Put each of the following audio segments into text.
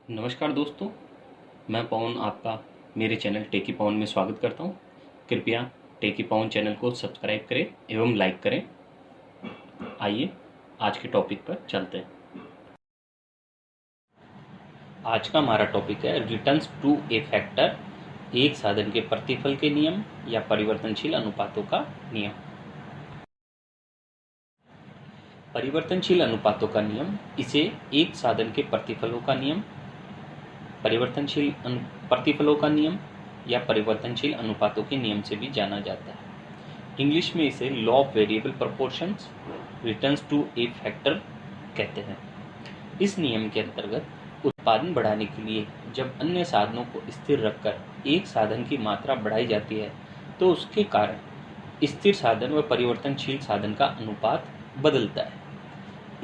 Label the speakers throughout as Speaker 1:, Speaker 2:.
Speaker 1: नमस्कार दोस्तों, मैं पवन आपका मेरे चैनल टेकी पवन में स्वागत करता हूं। कृपया टेकी पवन चैनल को सब्सक्राइब करें एवं लाइक करें। आइए आज के टॉपिक पर चलते हैं। आज का हमारा टॉपिक है रिटर्न्स टू ए फैक्टर, एक साधन के प्रतिफल के नियम या परिवर्तनशील अनुपातों का नियम। परिवर्तनशील अनुपातों का नियम, इसे एक साधन के प्रतिफलों का नियम, परिवर्तनशील प्रतिफलों का नियम या परिवर्तनशील अनुपातों के नियम से भी जाना जाता है। इंग्लिश में इसे law of variable proportions returns to a factor कहते हैं। इस नियम के अंतर्गत उत्पादन बढ़ाने के लिए जब अन्य साधनों को स्थिर रखकर एक साधन की मात्रा बढ़ाई जाती है तो उसके कारण स्थिर साधन व परिवर्तनशील साधन का अनुपात बदलता है।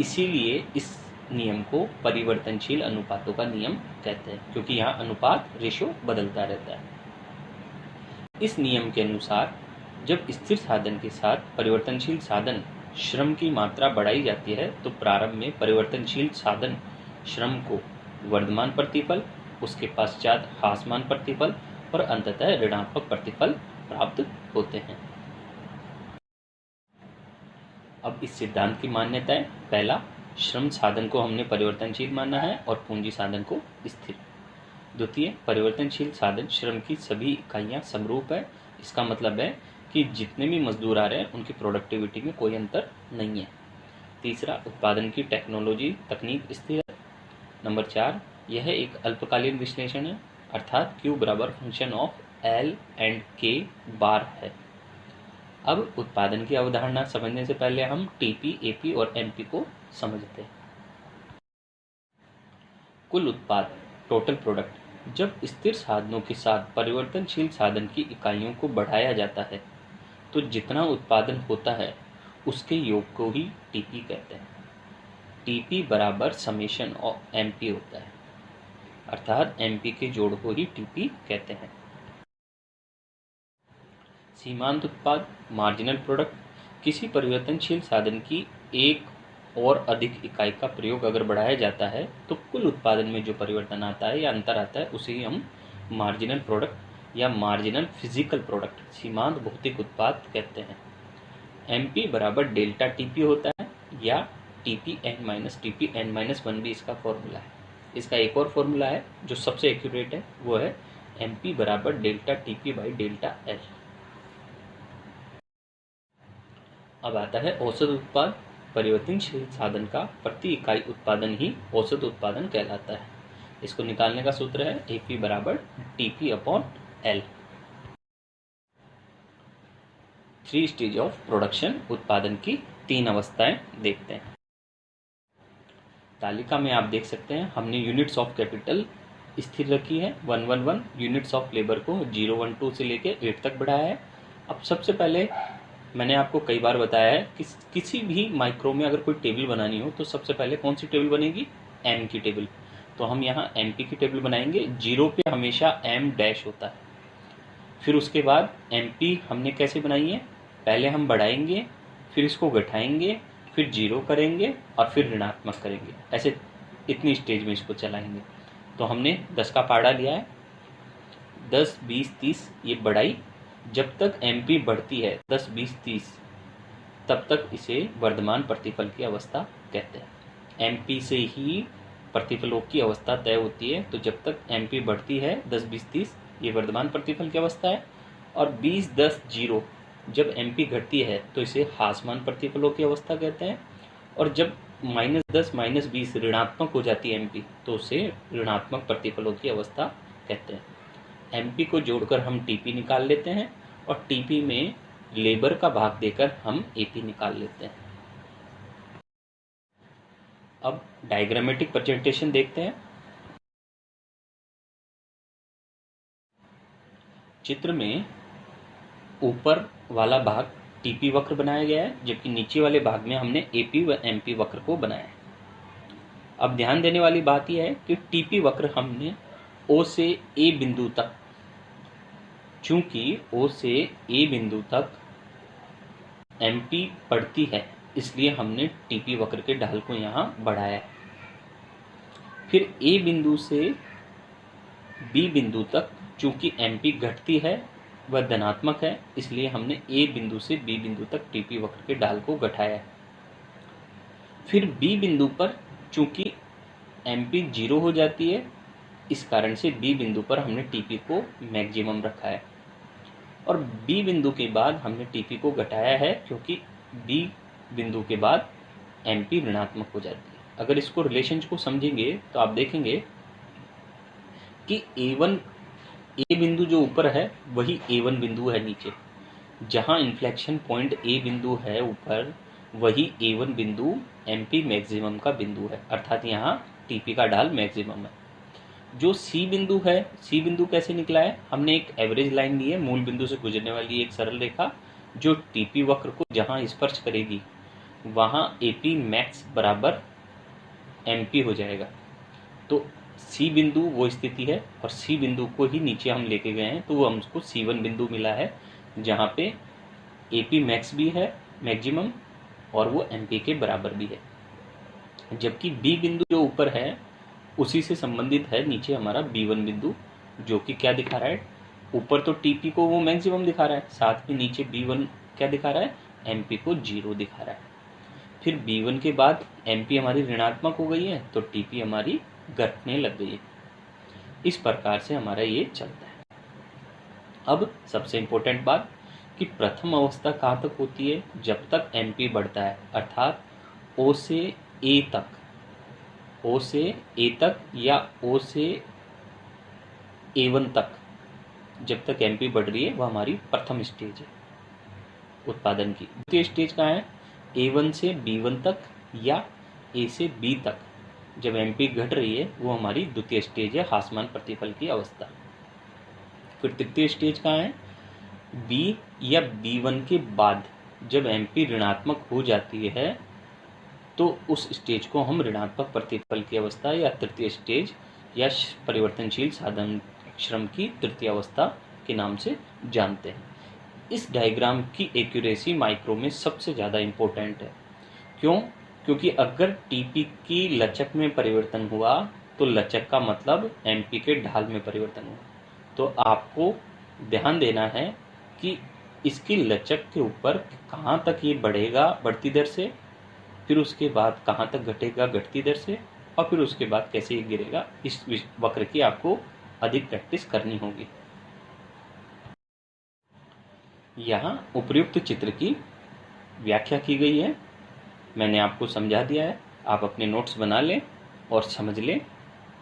Speaker 1: इसीलिए इस नियम को परिवर्तनशील अनुपातों का नियम कहते हैं, क्योंकि यहाँ अनुपात रेशो बदलता रहता है। इस नियम के अनुसार जब स्थिर साधन के साथ परिवर्तनशील साधन श्रम की मात्रा बढ़ाई जाती है तो प्रारंभ में परिवर्तनशील साधन श्रम को वर्धमान प्रतिफल, उसके पश्चात ह्रासमान प्रतिफल और अंततः ऋणात्मक प्रतिफल प्राप्त होते हैं। अब इस सिद्धांत की मान्यताएं: पहला, श्रम साधन को हमने परिवर्तनशील माना है और पूंजी साधन को स्थिर। द्वितीय, परिवर्तनशील साधन श्रम की सभी इकाइयां समरूप है। इसका मतलब है कि जितने भी मजदूर आ रहे हैं उनकी प्रोडक्टिविटी में कोई अंतर नहीं है। तीसरा, उत्पादन की तकनीक स्थिर है। नंबर 4, यह एक अल्पकालीन विश्लेषण है, अर्थात Q बराबर function of L and K बार है। अब उत्पादन की अवधारणा समझने से पहले हम टीपी, एपी और एमपी को समझते हैं। कुल उत्पाद, टोटल प्रोडक्ट, जब स्थिर साधनों के साथ परिवर्तनशील साधन की इकाइयों को बढ़ाया जाता है तो जितना उत्पादन होता है उसके योग को ही टीपी कहते हैं। टीपी बराबर समेशन ऑफ एमपी होता है, अर्थात एमपी के जोड़ को ही टीपी कहते हैं। सीमांत उत्पाद, मार्जिनल प्रोडक्ट, किसी परिवर्तनशील साधन की एक और अधिक इकाई का प्रयोग अगर बढ़ाया जाता है तो कुल उत्पादन में जो परिवर्तन आता है या अंतर आता है उसे ही हम मार्जिनल प्रोडक्ट या मार्जिनल फिजिकल प्रोडक्ट, सीमांत भौतिक उत्पाद कहते हैं। एमपी बराबर डेल्टा टीपी होता है या TP n minus TP n minus 1 भी इसका फॉर्मूला है। इसका एक और फॉर्मूला है जो सबसे एक्यूरेट है, वो है एमपी बराबर delta TP by delta L. अब आता है औसत उत्पाद। परिवर्तनशील साधन का प्रति इकाई उत्पादन ही औसत उत्पादन कहलाता है। इसको निकालने का सूत्र है एपी बराबर TP upon L. 3 stage of production, उत्पादन की 3 अवस्थाएं देखते हैं। तालिका में आप देख सकते हैं हमने यूनिट्स ऑफ कैपिटल स्थिर रखी है 111, यूनिट्स ऑफ लेबर को 012 से लेकर 8 तक बढ़ाया है। अब सबसे पहले मैंने आपको कई बार बताया है कि किसी भी माइक्रो में अगर कोई टेबल बनानी हो तो सबसे पहले कौन सी टेबल बनेगी? एम की टेबल। तो हम यहाँ एमपी की टेबल बनाएंगे। 0 पे हमेशा एम डैश होता है। फिर उसके बाद एमपी हमने कैसे बनाई है? पहले हम बढ़ाएंगे, फिर इसको घटाएंगे, फिर 0 करेंगे और फिर ऋणात्मक करेंगे। ऐसे इतनी स्टेज में इसको चलाएंगे। तो हमने 10 का पाड़ा लिया है, 10, 20, 30 ये बढ़ाई। जब तक एमपी बढ़ती है 10, 20, 30, तब तक इसे वर्धमान प्रतिफल की अवस्था कहते हैं। एमपी से ही प्रतिफलों की अवस्था तय होती है। तो जब तक एमपी बढ़ती है 10, 20, 30 ये वर्धमान प्रतिफल की अवस्था है, और 20, 10, 0 जब एमपी घटती है तो इसे ह्रासमान प्रतिफलों की अवस्था कहते हैं। और जब -10, -20 ऋणात्मक हो जाती है एमपी तो उसे ऋणात्मक प्रतिफलों की अवस्था कहते हैं। एमपी को जोड़कर हम टीपी निकाल लेते हैं और टीपी में लेबर का भाग देकर हम एपी निकाल लेते हैं। अब डायग्रामेटिक प्रेजेंटेशन देखते हैं। चित्र में ऊपर वाला भाग टीपी वक्र बनाया गया है, जबकि नीचे वाले भाग में हमने एपी व एमपी वक्र को बनाया है। अब ध्यान देने वाली बात यह है कि टीपी वक्र हमने ओ से ए बिंदु तक, चूंकि ओ से ए बिंदु तक एमपी बढ़ती है इसलिए हमने टीपी वक्र के ढाल को यहाँ बढ़ाया है। फिर ए बिंदु से बी बिंदु तक चूंकि एमपी घटती है वह धनात्मक है, इसलिए हमने ए बिंदु से बी बिंदु तक टीपी वक्र के ढाल को घटाया है। फिर बी बिंदु पर चूंकि एमपी 0 हो जाती है, इस कारण से बी बिंदु पर हमने टीपी को मैक्सिमम रखा है। और बी बिंदु के बाद हमने टीपी को घटाया है क्योंकि बी बिंदु के बाद एमपी ऋणात्मक हो जाती है। अगर इसको रिलेशन को समझेंगे तो आप देखेंगे कि ए बिंदु जो ऊपर है वही A1 बिंदु है नीचे, जहां इन्फ्लेक्शन पॉइंट ए बिंदु है ऊपर वही A1 बिंदु एमपी मैक्सिमम का बिंदु है, अर्थात यहाँ टीपी का ढाल मैक्सिमम है। जो सी बिंदु है, सी बिंदु कैसे निकला है, हमने एक एवरेज लाइन ली है, मूल बिंदु से गुजरने वाली एक सरल रेखा जो टीपी वक्र को जहां स्पर्श करेगी वहां एपी मैक्स बराबर एमपी हो जाएगा। तो सी बिंदु वो स्थिति है और सी बिंदु को ही नीचे हम लेके गए हैं, तो वो हमको C1 बिंदु मिला है जहाँ पे एपी मैक्स भी है मैक्सिमम और वो एमपी के बराबर भी है। जबकि बी बिंदु जो ऊपर है उसी से संबंधित है नीचे हमारा B1 बिंदु, जो कि क्या दिखा रहा है, ऊपर तो टीपी को वो मैक्सिमम दिखा रहा है, साथ में नीचे B1 क्या दिखा रहा है, एमपी को 0 दिखा रहा है। फिर B1 के बाद एमपी हमारी ऋणात्मक हो गई है तो टीपी हमारी घटने लग गई है। इस प्रकार से हमारा ये चलता है। अब सबसे इंपॉर्टेंट बात कि प्रथम अवस्था कहाँ तक होती है, जब तक एमपी बढ़ता है, अर्थात O से A तक, O से A तक या O से A1 तक जब तक एमपी बढ़ रही है वह हमारी प्रथम स्टेज है उत्पादन की। द्वितीय स्टेज कहाँ है, A1 से B1 तक या A से B तक जब एमपी घट रही है वो हमारी द्वितीय स्टेज है, हासमान प्रतिफल की अवस्था। फिर तृतीय स्टेज कहाँ है, बी या B1 के बाद जब एमपी ऋणात्मक हो जाती है तो उस स्टेज को हम ऋणात्मक प्रतिफल की अवस्था या तृतीय स्टेज या परिवर्तनशील साधन श्रम की तृतीय अवस्था के नाम से जानते हैं। इस डायग्राम की एक्यूरेसी माइक्रो में सबसे ज़्यादा इम्पोर्टेंट है। क्यों? क्योंकि अगर टीपी की लचक में परिवर्तन हुआ तो लचक का मतलब एमपी के ढाल में परिवर्तन हुआ। तो आपको ध्यान देना है कि इसकी लचक के ऊपर कहाँ तक ये बढ़ेगा बढ़ती दर से, फिर उसके बाद कहाँ तक घटेगा घटती दर से, और फिर उसके बाद कैसे ये गिरेगा, इस वक्र की आपको अधिक प्रैक्टिस करनी होगी। यहाँ उपर्युक्त चित्र की व्याख्या की गई है, मैंने आपको समझा दिया है, आप अपने नोट्स बना लें और समझ लें।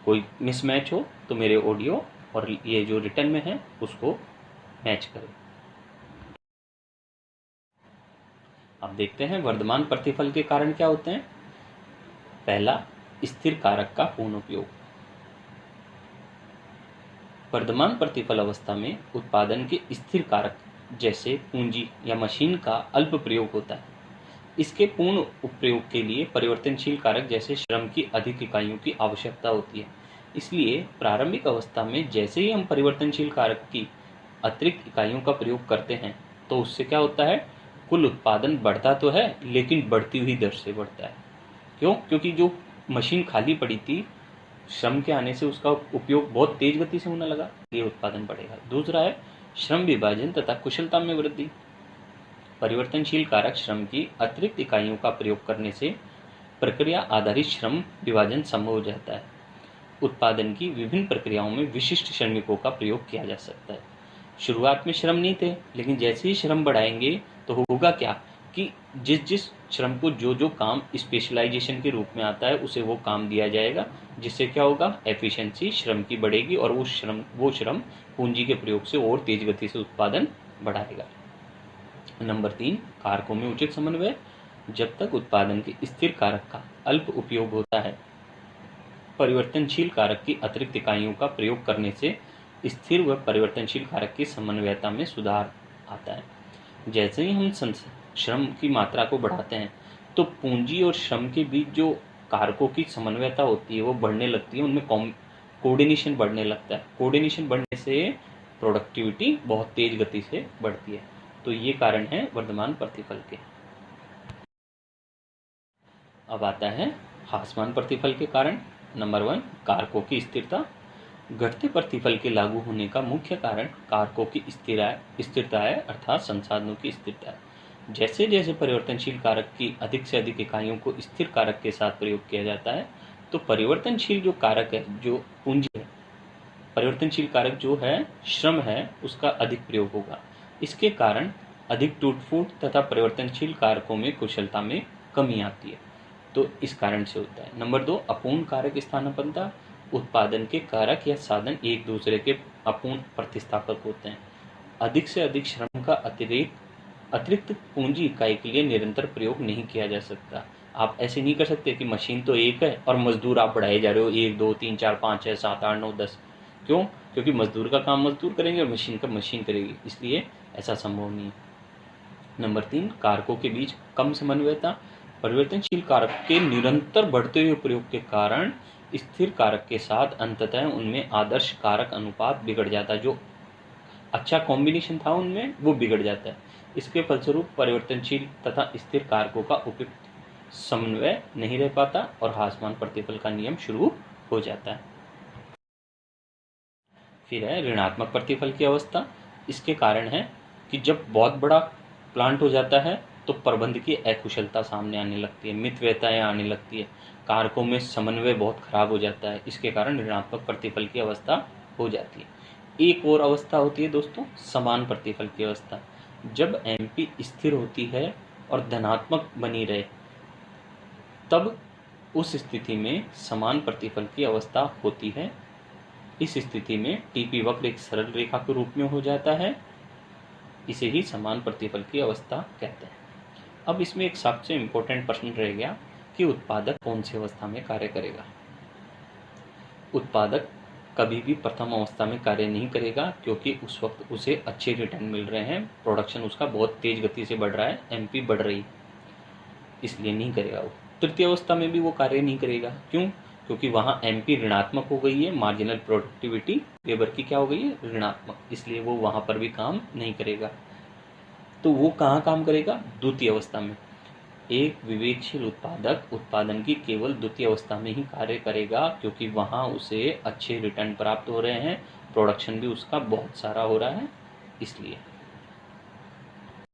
Speaker 1: कोई मिसमैच हो तो मेरे ऑडियो और ये जो रिटर्न में है उसको मैच करें। अब देखते हैं वर्धमान प्रतिफल के कारण क्या होते हैं। पहला, स्थिर कारक का पूर्ण उपयोग। वर्धमान प्रतिफल अवस्था में उत्पादन के स्थिर कारक जैसे पूंजी या मशीन का अल्प प्रयोग होता है। इसके पूर्ण उपयोग के लिए परिवर्तनशील कारक जैसे श्रम की अधिक इकाइयों की आवश्यकता होती है। इसलिए प्रारंभिक अवस्था में जैसे ही हम परिवर्तनशील कारक की अतिरिक्त इकाइयों का प्रयोग करते हैं तो उससे क्या होता है, कुल उत्पादन बढ़ता तो है लेकिन बढ़ती हुई दर से बढ़ता है। क्यों? क्योंकि जो मशीन खाली पड़ी थी, श्रम के आने से उसका उपयोग बहुत तेज गति से होने लगा, ये उत्पादन बढ़ेगा। दूसरा है श्रम विभाजन तथा कुशलता में वृद्धि। परिवर्तनशील कारक श्रम की अतिरिक्त इकाइयों का प्रयोग करने से प्रक्रिया आधारित श्रम विभाजन संभव हो जाता है। उत्पादन की विभिन्न प्रक्रियाओं में विशिष्ट श्रमिकों का प्रयोग किया जा सकता है। शुरुआत में श्रम नहीं थे, लेकिन जैसे ही श्रम बढ़ाएंगे तो होगा क्या कि जिस श्रम को जो काम स्पेशलाइजेशन के रूप में आता है उसे वो काम दिया जाएगा, जिससे क्या होगा, एफिशिएंसी श्रम की बढ़ेगी और वो श्रम पूंजी के प्रयोग से और तेज गति से उत्पादन बढ़ाएगा। नंबर 3, कारकों में उचित समन्वय। जब तक उत्पादन के स्थिर कारक का अल्प उपयोग होता है, परिवर्तनशील कारक की अतिरिक्त इकाइयों का प्रयोग करने से स्थिर व परिवर्तनशील कारक की समन्वयता में सुधार आता है। जैसे ही हम श्रम की मात्रा को बढ़ाते हैं तो पूंजी और श्रम के बीच जो कारकों की समन्वयता होती है वो बढ़ने लगती है, उनमें कोऑर्डिनेशन बढ़ने लगता है। कोऑर्डिनेशन बढ़ने से प्रोडक्टिविटी बहुत तेज गति से बढ़ती है। तो ये कारण है वर्धमान प्रतिफल के। अब आता है ह्रासमान प्रतिफल के कारण। नंबर 1, कारकों की स्थिरता। घटते प्रतिफल के लागू होने का मुख्य कारण कारकों की स्थिरता है, अर्थात संसाधनों की स्थिरता है। जैसे जैसे परिवर्तनशील कारक की अधिक से अधिक इकाइयों को स्थिर कारक के साथ प्रयोग किया जाता है, तो परिवर्तनशील जो कारक है, जो पूंजी है, परिवर्तनशील कारक जो है, श्रम है, उसका अधिक प्रयोग होगा। इसके कारण अधिक टूट फूट तथा परिवर्तनशील कारकों में कुशलता में कमी आती है, तो इस कारण से होता है। नंबर 2, अपूर्ण कारक स्थानापन्नता। उत्पादन के कारक या साधन एक दूसरे के अपूर्ण प्रतिस्थापक होते हैं। अधिक से अधिक श्रम का अतिरिक्त पूंजी इकाई के लिए निरंतर प्रयोग नहीं किया जा सकता। आप ऐसे नहीं कर सकते कि मशीन तो एक है और मजदूर आप बढ़ाए जा रहे हो 1 2 3 4 5 6 7 8 9 10। क्यों? क्योंकि मजदूर का काम मजदूर करेंगे और मशीन का मशीन करेगी, इसलिए ऐसा संभव नहीं है। नंबर 3, कारकों के बीच कम समन्वयता। परिवर्तनशील कारक के निरंतर बढ़ते हुए प्रयोग के कारण स्थिर कारक के साथ अंततः उनमें आदर्श कारक अनुपात बिगड़ जाता है। जो अच्छा कॉम्बिनेशन था उनमें, वो बिगड़ जाता है। इसके फलस्वरूप परिवर्तनशील तथा स्थिर कारकों का उपयुक्त समन्वय नहीं रह पाता और ह्रासमान प्रतिफल का नियम शुरू हो जाता है। फिर है ऋणात्मक प्रतिफल की अवस्था। इसके कारण है कि जब बहुत बड़ा प्लांट हो जाता है तो प्रबंध की अकुशलता सामने आने लगती है, मितव्ययताएं आने लगती है, कारकों में समन्वय बहुत खराब हो जाता है। इसके कारण ऋणात्मक प्रतिफल की अवस्था हो जाती है। एक और अवस्था होती है दोस्तों, समान प्रतिफल की अवस्था। जब एमपी स्थिर होती है और धनात्मक बनी रहे, तब उस स्थिति में समान प्रतिफल की अवस्था होती है। इस स्थिति में टीपी वक्र एक सरल रेखा के रूप में हो जाता है। इसे ही समान प्रतिफल की अवस्था कहते हैं। अब इसमें एक सबसे इम्पोर्टेंट प्रश्न रह गया कि उत्पादक कौन सी अवस्था में कार्य करेगा। उत्पादक कभी भी प्रथम अवस्था में कार्य नहीं करेगा, क्योंकि उस वक्त उसे अच्छे रिटर्न मिल रहे हैं, प्रोडक्शन उसका बहुत तेज गति से बढ़ रहा है, एमपी बढ़ रही, इसलिए नहीं करेगा वो। तृतीय अवस्था में भी वो कार्य नहीं करेगा। क्यों? क्योंकि वहाँ एमपी ऋणात्मक हो गई है, मार्जिनल प्रोडक्टिविटी लेबर की क्या हो गई है, ऋणात्मक, इसलिए वो वहाँ पर भी काम नहीं करेगा। तो वो कहाँ काम करेगा? द्वितीय अवस्था में। एक विवेकशील उत्पादक उत्पादन की केवल द्वितीय अवस्था में ही कार्य करेगा, क्योंकि वहाँ उसे अच्छे रिटर्न प्राप्त हो रहे हैं, प्रोडक्शन भी उसका बहुत सारा हो रहा है, इसलिए।